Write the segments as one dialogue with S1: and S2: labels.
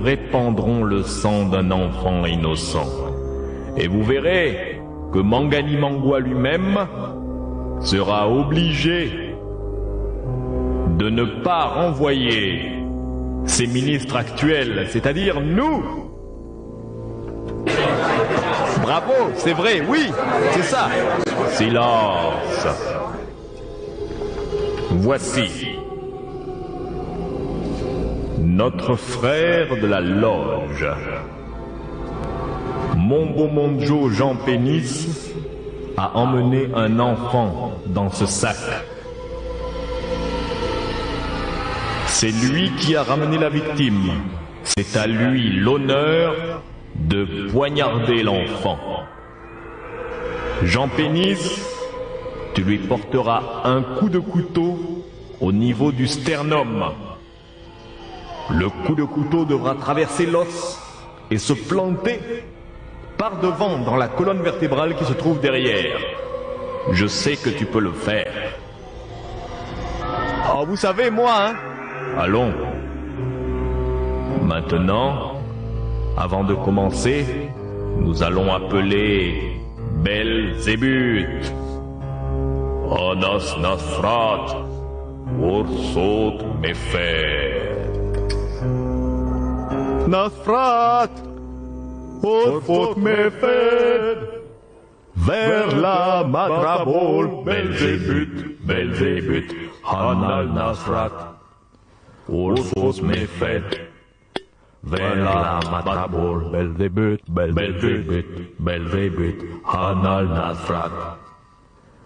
S1: répandront le sang d'un enfant innocent. Et vous verrez que Mangani Mangwa lui-même sera obligé de ne pas renvoyer ses ministres actuels, c'est-à-dire nous. Bravo, c'est vrai, oui, c'est ça. Silence. Voici notre frère de la loge, Mombo Monjo Jean Pénis, a emmené un enfant dans ce sac. C'est lui qui a ramené la victime. C'est à lui l'honneur de poignarder l'enfant. Jean Pénis, tu lui porteras un coup de couteau au niveau du sternum. Le coup de couteau devra traverser l'os et se planter par devant dans la colonne vertébrale qui se trouve derrière. Je sais que tu peux le faire. Oh, vous savez, moi, hein? Allons. Maintenant, avant de commencer, nous allons appeler Belzébuth. Onos Nosfrat, Ursot Mephet. Nosfrat, Ursot Mephet. Vers la Madrabol, Belzébuth, Belzébuth, Hanal Nosfrat, Ursot Mephet. Vers la Madrabol, Belzébuth, Belzébuth, Belzébuth, Hanal Nosfrat,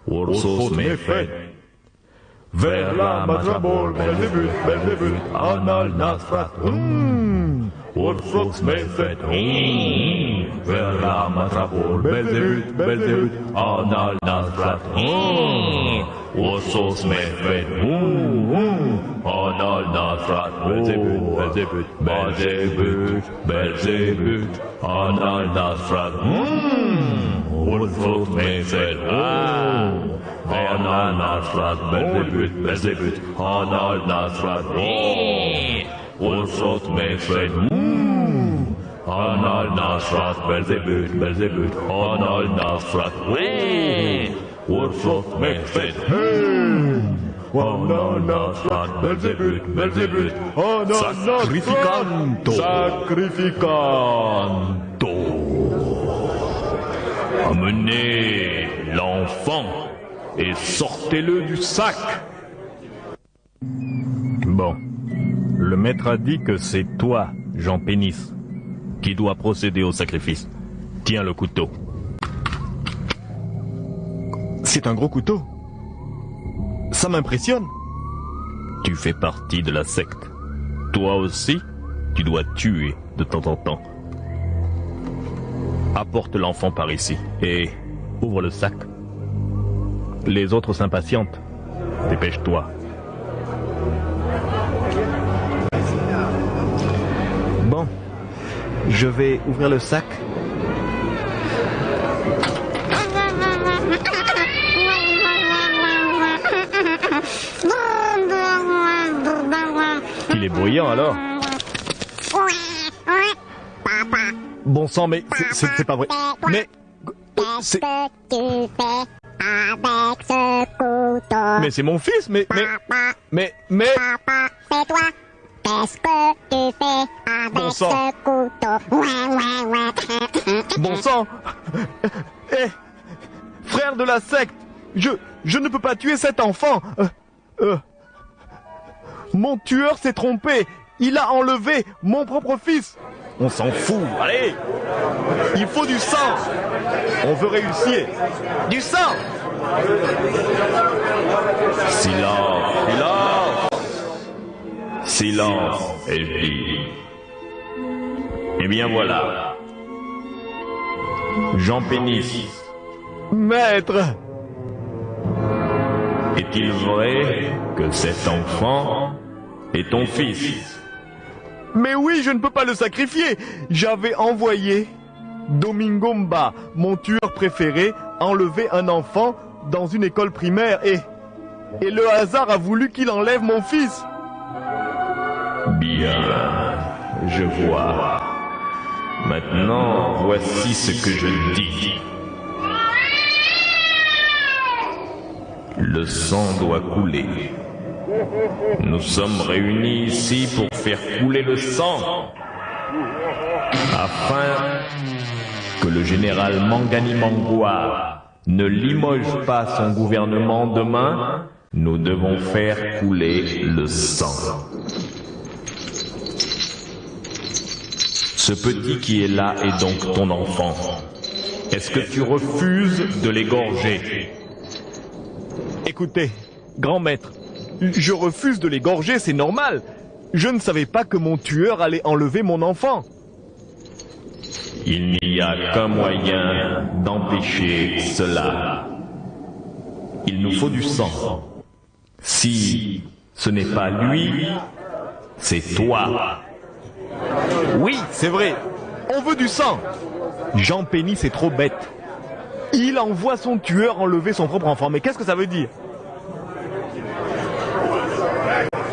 S1: Ursot Mephet. Vers la Madrabol, Belzébuth, Belzébuth, Hanal Nosfrat, Ursot Mephet. Vers la Madrabol, Belzébuth, Belzébuth, Hanal Nosfrat, Ursot Mephet. Hanal Nosfrat, Belzébuth, Belzébuth, Belzébuth, Belzébuth, Hanal Nosfrat, Ursot Mephet. Hanal Nosfrat, Belzébuth, Belzébuth, Hanal Nosfrat, Ursot Mephet. Hanal Nosfrat, Belzébuth, Belzébuth, Hanal Nosfrat, Ursot Mephet. Hanal Nosfrat, Belzébuth, Belzébuth, Hanal Sacrificanto, Sacrificanto. Amenez l'enfant et sortez-le du sac. Bon, le maître a dit que c'est toi, Jean Pénis, qui doit procéder au sacrifice. Tiens le couteau. C'est un gros couteau. Ça m'impressionne. Tu fais partie de la secte. Toi aussi, tu dois tuer de temps en temps. Apporte l'enfant par ici et ouvre le sac. Les autres s'impatientent. Dépêche-toi. Bon, je vais ouvrir le sac. Il est bruyant alors. Bon sang, mais c'est pas vrai. Mais c'est... Avec ce couteau. Mais c'est mon fils, mais... Papa, fais-toi. Qu'est-ce que tu fais avec bon sang. Ce couteau? Bon sang. Eh, frère de la secte, je ne peux pas tuer cet enfant. Mon tueur s'est trompé. Il a enlevé mon propre fils. On s'en fout, allez. Il faut du sang. On veut réussir. Du sang. Silence, silence. Silence, elle dit. Eh bien voilà. Jean Pénis. Maître. Est-il vrai que cet enfant est ton fils? Mais oui, je ne peux pas le sacrifier. J'avais envoyé Domingomba, mon tueur préféré, enlever un enfant dans une école primaire et le hasard a voulu qu'il enlève mon fils. Bien, je vois. Maintenant, voici ce que je dis. Le sang doit couler. Nous sommes réunis ici pour faire couler le sang, afin que le général Mangani Mangwa ne limoge pas son gouvernement demain. Nous devons faire couler le sang. Ce petit qui est là est donc ton enfant. Est-ce que tu refuses de l'égorger?
S2: Écoutez, grand maître, je refuse de l'égorger, c'est normal. Je ne savais pas que mon tueur allait enlever mon enfant.
S1: Il n'y a qu'un moyen d'empêcher cela. Il nous faut du sang. Si ce n'est pas lui, c'est toi.
S2: Oui, c'est vrai. On veut du sang. Jean Pénis est trop bête. Il envoie son tueur enlever son propre enfant. Mais qu'est-ce que ça veut dire?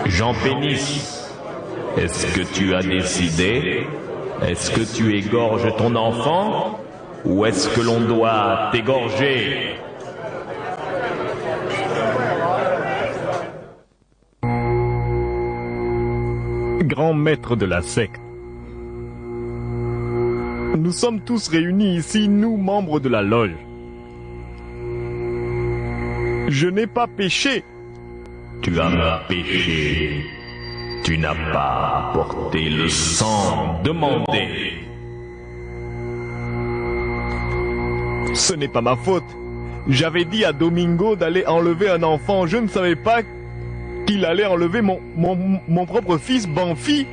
S1: Jean Pénis, est-ce que tu as décidé? Est-ce que tu égorges ton enfant? Ou est-ce que l'on doit t'égorger?
S2: Grand maître de la secte, nous sommes tous réunis ici, nous, membres de la loge. Je n'ai pas péché.
S1: Tu as péché. Tu n'as pas apporté le sang demandé.
S2: Ce n'est pas ma faute. J'avais dit à Domingo d'aller enlever un enfant. Je ne savais pas qu'il allait enlever mon propre fils, Banfi.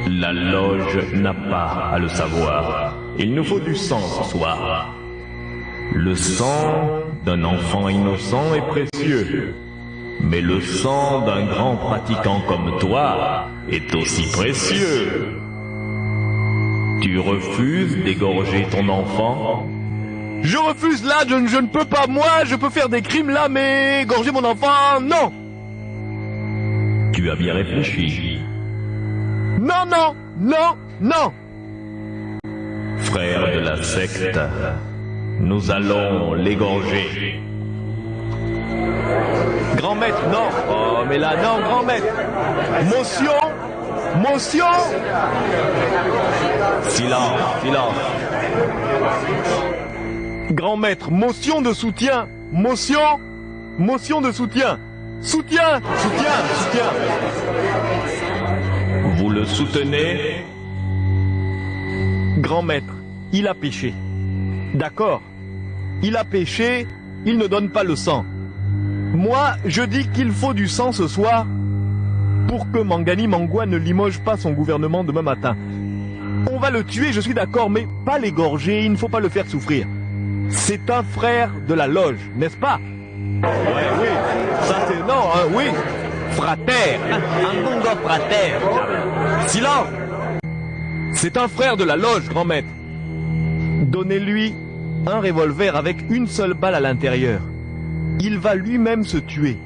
S1: La loge n'a pas à le savoir. Il nous faut du sang ce soir. Le sang d'un enfant innocent est précieux. Mais le sang d'un grand pratiquant comme toi est aussi précieux. Tu refuses d'égorger ton enfant?
S2: Je refuse là, je ne peux pas. Moi, je peux faire des crimes là, mais égorger mon enfant, non.
S1: Tu as bien réfléchi.
S2: Non, non, non, non.
S1: Frères de la secte, nous allons l'égorger.
S2: Grand maître, non. Oh, mais là, non, grand maître. Motion, motion.
S1: Silence, silence.
S2: Grand maître, motion de soutien. Motion, motion de soutien. Soutien, soutien, soutien.
S1: Vous le soutenez?
S2: Grand maître, il a péché. D'accord. Il a péché, il ne donne pas le sang. Moi, je dis qu'il faut du sang ce soir pour que Mangani Mangwa ne limoge pas son gouvernement demain matin. On va le tuer, je suis d'accord, mais pas l'égorger, il ne faut pas le faire souffrir. C'est un frère de la loge, n'est-ce pas? Ouais, oui, ça c'est... Non, oui, frater, un bongo frater. Silence. C'est un frère de la loge, grand maître. Donnez-lui un revolver avec une seule balle à l'intérieur. Il va lui-même se tuer.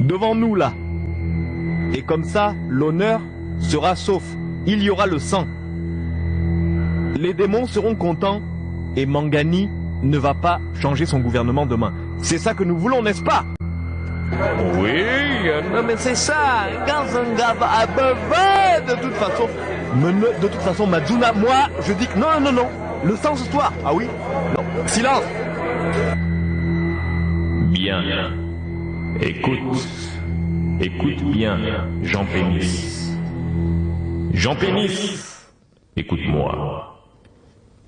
S2: Devant nous, là. Et comme ça, l'honneur sera sauf. Il y aura le sang. Les démons seront contents et Mangani ne va pas changer son gouvernement demain. C'est ça que nous voulons, n'est-ce pas?
S1: Oui,
S2: non mais c'est ça. De toute façon, Mazuna, moi, je dis que non, non, non. Le sang ce soir. Ah oui? Non. Silence.
S1: bien. Écoute. Écoute bien, Jean Pénis. Jean Pénis, écoute-moi.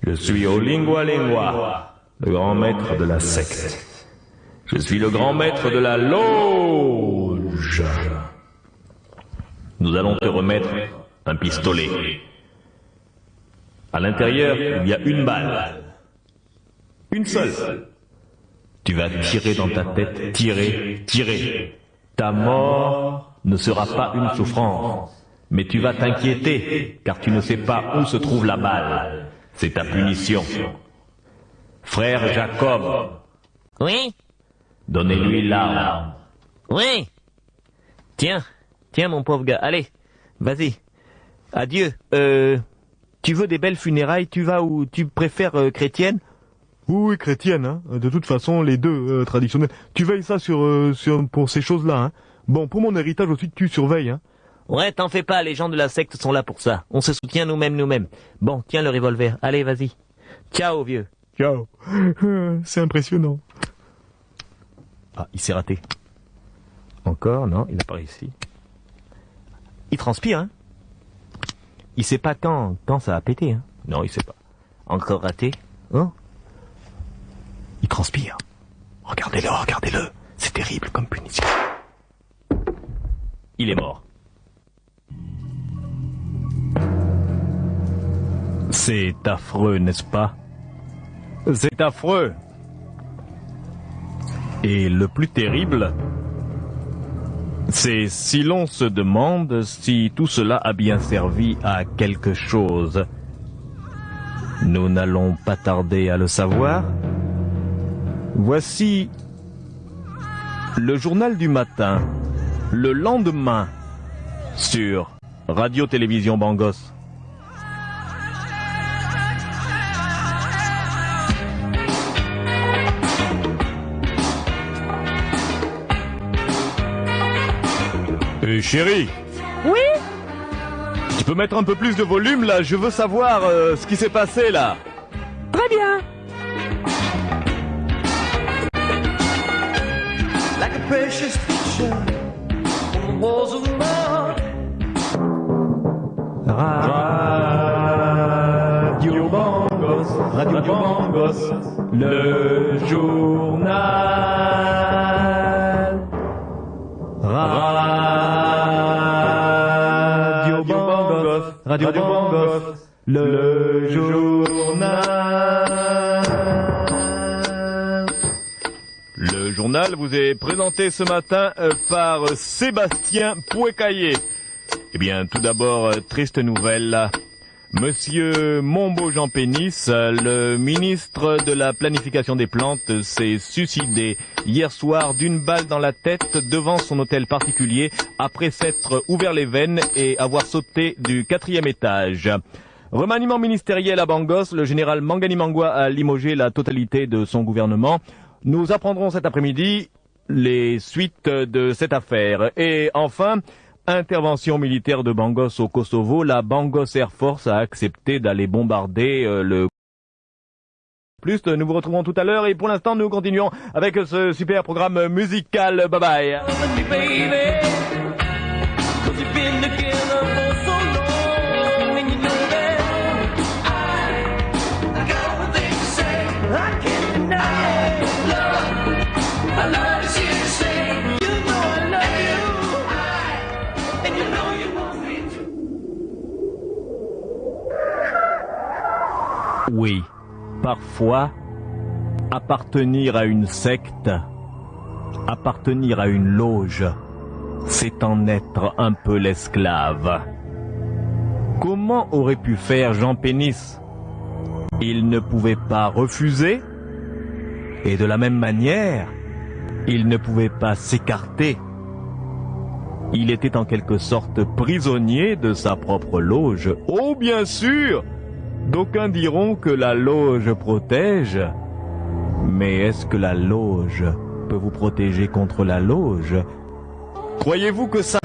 S1: Je suis Olingwa Lingwa, le grand maître de la secte. Je suis le grand maître de la loge. Nous allons te remettre un pistolet. À l'intérieur, il y a une balle. Une seule. Tu vas tirer dans ta tête, tirer, tirer. Ta mort ne sera pas une souffrance, mais tu vas t'inquiéter, car tu ne sais pas où se trouve la balle. C'est ta punition. Frère Jacob.
S3: Oui?
S1: Donnez-lui l'arme.
S3: Oui. Tiens, mon pauvre gars, allez, vas-y.
S2: Adieu. Tu veux des belles funérailles, tu vas où tu préfères chrétienne? Oui, chrétienne, hein. De toute façon, les deux traditionnels. Tu veilles ça pour ces choses-là, hein. Bon, pour mon héritage aussi, tu surveilles, hein. Ouais, t'en fais pas, les gens de la secte sont là pour ça. On se soutient nous-mêmes. Bon, tiens le revolver. Allez, vas-y. Ciao, vieux. Ciao. C'est impressionnant. Ah, il s'est raté. Encore, non, il n'a pas réussi. Il transpire, hein. Il sait pas quand ça a pété, hein. Non, il sait pas. Encore raté. Oh. Il transpire. Regardez-le. C'est terrible comme punition. Il est mort. C'est affreux, n'est-ce pas? C'est affreux. Et le plus terrible, c'est si l'on se demande si tout cela a bien servi à quelque chose. Nous n'allons pas tarder à le savoir. Voici le journal du matin, le lendemain, sur Radio-Télévision Bangos. Chérie.
S3: Oui?
S2: Tu peux mettre un peu plus de volume là? Je veux savoir ce qui s'est passé là.
S3: Très bien.
S4: Like a precious picture on the walls of love.
S2: Radio Bangos, le journal. Radio Bangos, le journal. Le journal vous est présenté ce matin par Sébastien Pouécaillé. Eh bien, tout d'abord, triste nouvelle. Monsieur Mombo Jean Pénis, le ministre de la planification des plantes, s'est suicidé hier soir d'une balle dans la tête devant son hôtel particulier après s'être ouvert les veines et avoir sauté du 4e étage. Remaniement ministériel à Bangos, le général Mangani Mangwa a limogé la totalité de son gouvernement. Nous apprendrons cet après-midi les suites de cette affaire. Et enfin, intervention militaire de Bangos au Kosovo, la Bangos Air Force a accepté d'aller bombarder le... Plus, nous vous retrouvons tout à l'heure et pour l'instant nous continuons avec ce super programme musical. Bye bye. Oui, parfois, appartenir à une secte, appartenir à une loge, c'est en être un peu l'esclave. Comment aurait pu faire Jean Pénis? Il ne pouvait pas refuser, et de la même manière, il ne pouvait pas s'écarter. Il était en quelque sorte prisonnier de sa propre loge. Oh, bien sûr! D'aucuns diront que la loge protège, mais est-ce que la loge peut vous protéger contre la loge? Croyez-vous que ça